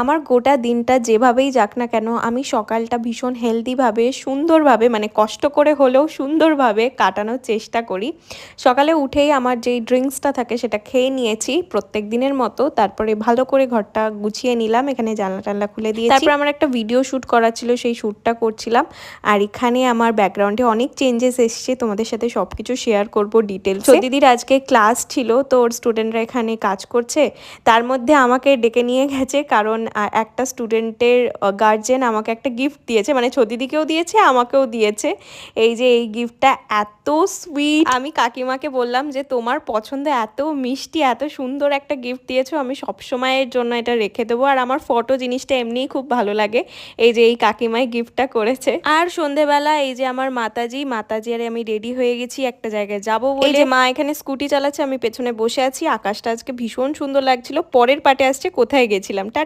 আমার গোটা দিনটা যেভাবেই যাক না কেন আমি সকালটা ভীষণ হেলদিভাবে সুন্দরভাবে মানে কষ্ট করে হলেও সুন্দরভাবে কাটানোর চেষ্টা করি। সকালে উঠেই আমার যেই ড্রিঙ্কসটা থাকে সেটা খেয়ে নিয়েছি প্রত্যেক দিনের মতো। তারপরে ভালো করে ঘরটা গুছিয়ে নিলাম, এখানে জানলা টানলা খুলে দিয়েছি। তারপর আমার একটা ভিডিও শ্যুট করার ছিল, সেই শ্যুটটা করছিলাম। আর এখানে আমার ব্যাকগ্রাউন্ডে অনেক চেঞ্জেস এসছে, তোমাদের সাথে সব কিছু শেয়ার করবো ডিটেলস। দিদির আজকে ক্লাস ছিল, তো ওর স্টুডেন্টরা এখানে কাজ করছে। তার মধ্যে আমাকে ডেকে নিয়ে গেছে কারণ একটা স্টুডেন্টের গার্জেন আমাকে একটা গিফট দিয়েছে, মানে ছদিদিকেও দিয়েছে আমাকেও দিয়েছে। এই যে এই গিফটটা এত সুইট, আমি কাকিমাকে বললাম যে তোমার পছন্দ, এত মিষ্টি এত সুন্দর একটা গিফট দিয়েছো, আমি সবসময়ের জন্য এটা রেখে দেবো। আর আমার ফটো জিনিসটা এমনিই খুব ভালো লাগে। এই যে এই কাকিমাই গিফটটা করেছে। আর সন্ধেবেলা এই যে আমার মাতাজি আর আমি রেডি হয়ে গেছি একটা জায়গায় যাবো বলে। এই যে মা এখানে স্কুটি চালাচ্ছে, আমি পেছনে বসে আছি। আকাশটা আজকে ভীষণ সুন্দর লাগছিল। পরের পার্টে আসছে কোথায় গেছিলাম। টাটা।